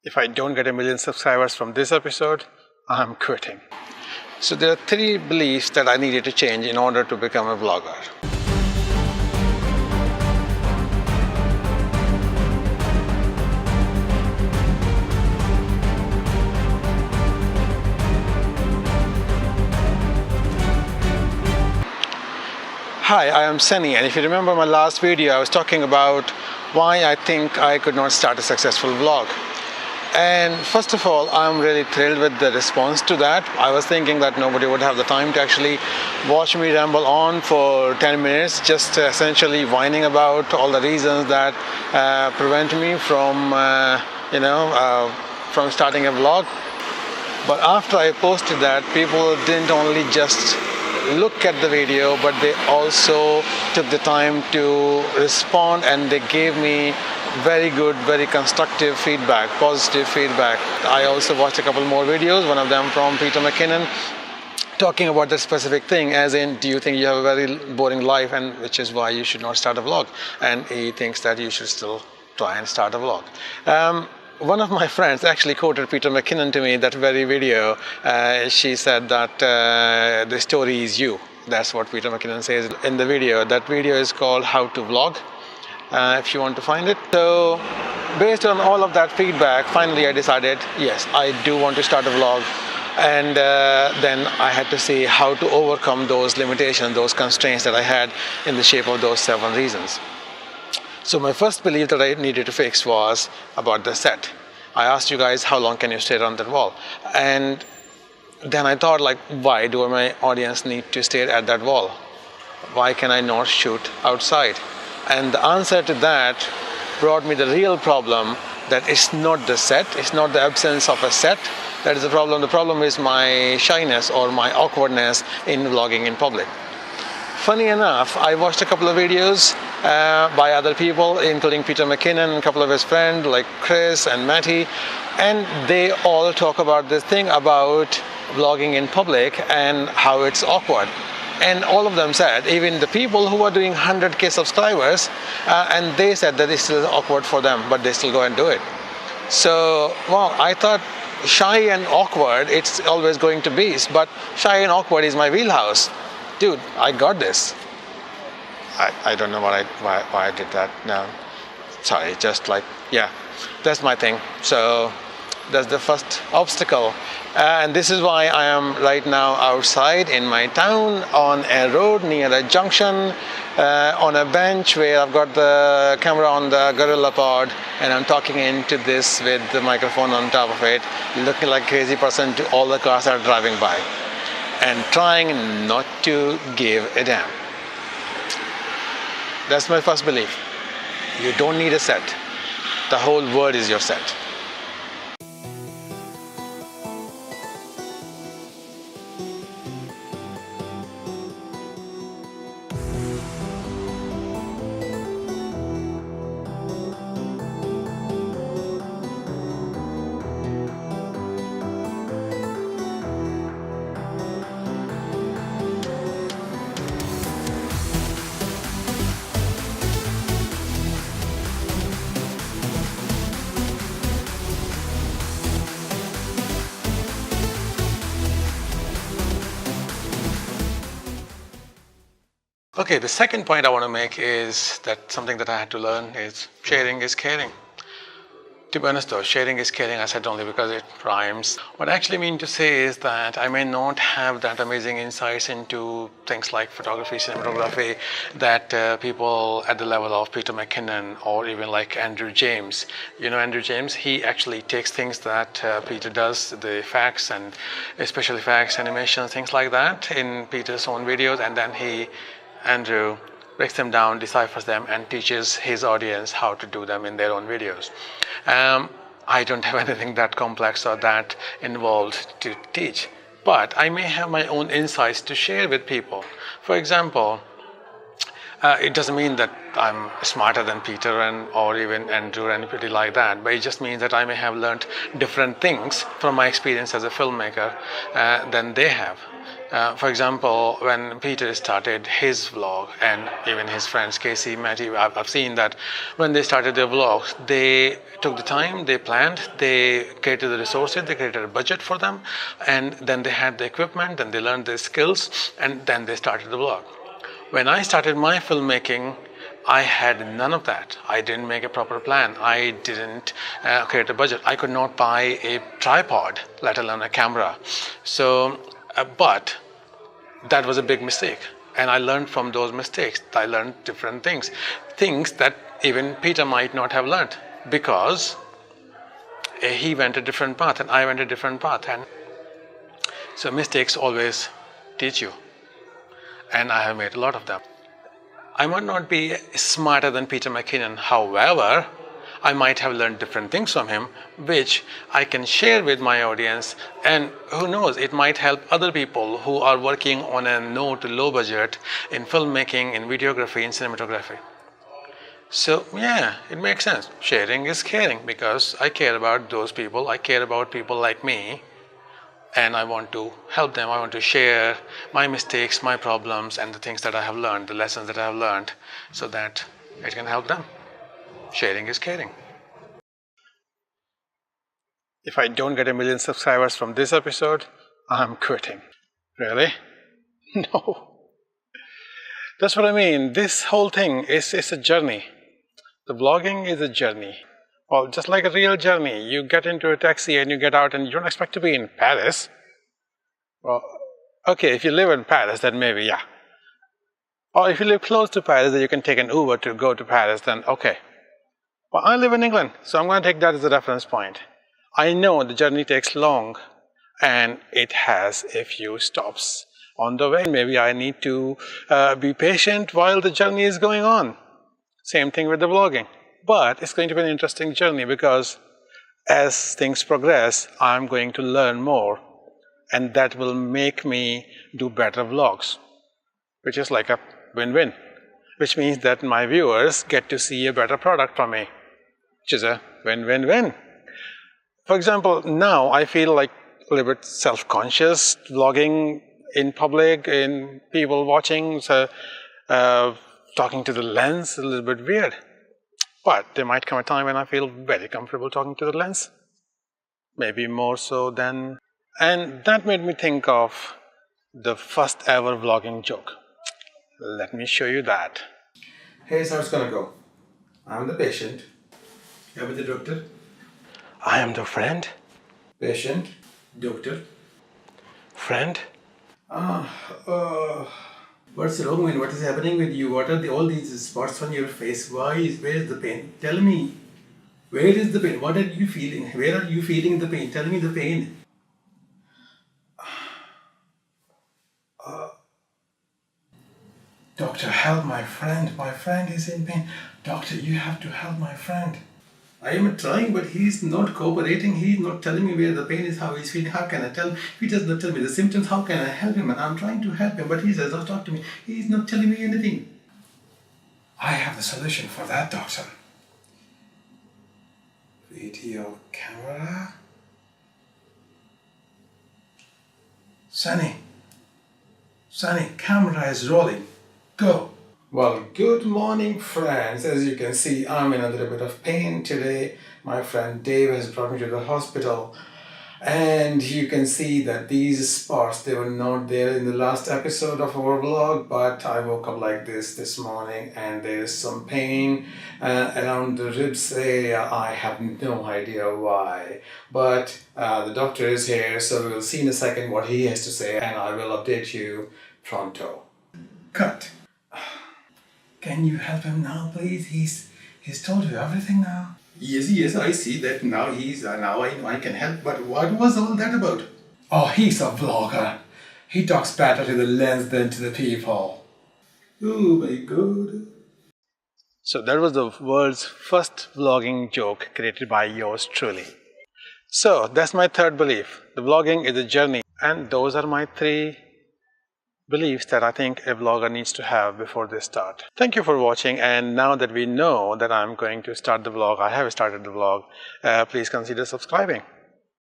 If I don't get 1 million subscribers from this episode, I'm quitting. So there are 3 beliefs that I needed to change in order to become a vlogger. Hi, I am Sunny, and if you remember my last video, I was talking about why I think I could not start a successful vlog. And first of all, I'm really thrilled with the response to that. I was thinking that nobody would have the time to actually watch me ramble on for 10 minutes, just essentially whining about all the reasons that prevent me from, from starting a vlog. But after I posted that, people didn't only just look at the video, but they also took the time to respond, and they gave me very good, very constructive feedback, positive feedback. I also watched a couple more videos, one of them from Peter McKinnon, talking about that specific thing, as in, do you think you have a very boring life, and which is why you should not start a vlog? And he thinks that you should still try and start a vlog. One of my friends actually quoted Peter McKinnon to me, that very video. She said that the story is you. That's what Peter McKinnon says in the video. That video is called How to Vlog, if you want to find it. So based on all of that feedback, finally I decided, yes, I do want to start a vlog. And then I had to see how to overcome those limitations, those constraints that I had in the shape of those 7 reasons. So my first belief that I needed to fix was about the set. I asked you guys, how long can you stare on that wall? And then I thought, like, why do my audience need to stare at that wall? Why can I not shoot outside? And the answer to that brought me the real problem, that it's not the set, it's not the absence of a set that is the problem. The problem is my shyness or my awkwardness in vlogging in public. Funny enough, I watched a couple of videos by other people, including Peter McKinnon and a couple of his friends like Chris and Matty, and they all talk about this thing about vlogging in public and how it's awkward. And all of them said, even the people who are doing 100K subscribers, and they said that it's still awkward for them, but they still go and do it. So, well, I thought shy and awkward, it's always going to be, but shy and awkward is my wheelhouse. Dude, I got this. I don't know why I did that. No, sorry, just like, yeah, that's my thing. So that's the first obstacle. And this is why I am right now outside in my town on a road near a junction, on a bench where I've got the camera on the GorillaPod, and I'm talking into this with the microphone on top of it, looking like a crazy person to all the cars that are driving by, and trying not to give a damn. That's my first belief. You don't need a set. The whole world is your set. Okay, the second point I want to make is that something that I had to learn is sharing is caring. To be honest though, sharing is caring, I said only because it rhymes. What I actually mean to say is that I may not have that amazing insights into things like photography, cinematography, that people at the level of Peter McKinnon or even like Andrew James. You know Andrew James, he actually takes things that Peter does, the effects and special effects, animation, things like that in Peter's own videos, and then Andrew breaks them down, deciphers them, and teaches his audience how to do them in their own videos. I don't have anything that complex or that involved to teach, but I may have my own insights to share with people. For example, It doesn't mean that I'm smarter than Peter or even Andrew or anybody like that, but it just means that I may have learned different things from my experience as a filmmaker than they have. For example, when Peter started his vlog, and even his friends Casey, Matty, I've seen that when they started their vlogs, they took the time, they planned, they created the resources, they created a budget for them, and then they had the equipment, then they learned their skills, and then they started the vlog. When I started my filmmaking, I had none of that. I didn't make a proper plan. I didn't create a budget. I could not buy a tripod, let alone a camera. So, but that was a big mistake. And I learned from those mistakes. I learned different things. Things that even Peter might not have learned, because he went a different path and I went a different path. And so mistakes always teach you. And I have made a lot of them. I might not be smarter than Peter McKinnon. However, I might have learned different things from him, which I can share with my audience. And who knows, it might help other people who are working on a no to low budget in filmmaking, in videography, in cinematography. So yeah, it makes sense. Sharing is caring, because I care about those people. I care about people like me. And I want to help them. I want to share my mistakes, my problems, and the things that I have learned, the lessons that I have learned, so that it can help them. Sharing is caring. If I don't get 1 million subscribers from this episode, I'm quitting. Really? No. That's what I mean. This whole thing is a journey. The vlogging is a journey. Well, just like a real journey, you get into a taxi and you get out and you don't expect to be in Paris. Well, okay, if you live in Paris, then maybe, yeah. Or if you live close to Paris, then you can take an Uber to go to Paris, then okay. Well, I live in England, so I'm going to take that as a reference point. I know the journey takes long and it has a few stops on the way. Maybe I need to be patient while the journey is going on. Same thing with the vlogging. But it's going to be an interesting journey, because as things progress, I'm going to learn more, and that will make me do better vlogs, which is like a win-win, which means that my viewers get to see a better product from me, which is a win-win-win. For example, now I feel like a little bit self-conscious vlogging in public, in people watching, so talking to the lens is a little bit weird. But there might come a time when I feel very comfortable talking to the lens. Maybe more so than... And that made me think of the first ever vlogging joke. Let me show you that. Here's how it's gonna go. I'm the patient. You're the doctor. I am the friend. Patient. Doctor. Friend. What's wrong, man? What is happening with you? What are all these spots on your face? Where is the pain? Tell me. Where is the pain? What are you feeling? Where are you feeling the pain? Tell me the pain. Doctor, help my friend. My friend is in pain. Doctor, you have to help my friend. I am trying, but he's not cooperating. He's not telling me where the pain is, how he's feeling. How can I tell him? If he does not tell me the symptoms, how can I help him? And I'm trying to help him, but he does not talk to me. He's not telling me anything. I have the solution for that, doctor. Video camera. Sunny, camera is rolling. Go. Well, good morning, friends. As you can see, I'm in a little bit of pain today. My friend Dave has brought me to the hospital. And you can see that these spots, they were not there in the last episode of our vlog, but I woke up like this morning and there is some pain around the ribs area. I have no idea why. But the doctor is here, so we'll see in a second what he has to say, and I will update you pronto. Cut. Can you help him now, please? He's told you everything now. Yes, I see that now now I know I can help, but what was all that about? Oh, he's a vlogger. He talks better to the lens than to the people. Oh my God. So that was the world's first vlogging joke created by yours truly. So that's my third belief. The vlogging is a journey, and those are my 3 beliefs that I think a vlogger needs to have before they start. Thank you for watching, and now that we know that I'm going to start the vlog, I have started the vlog, please consider subscribing.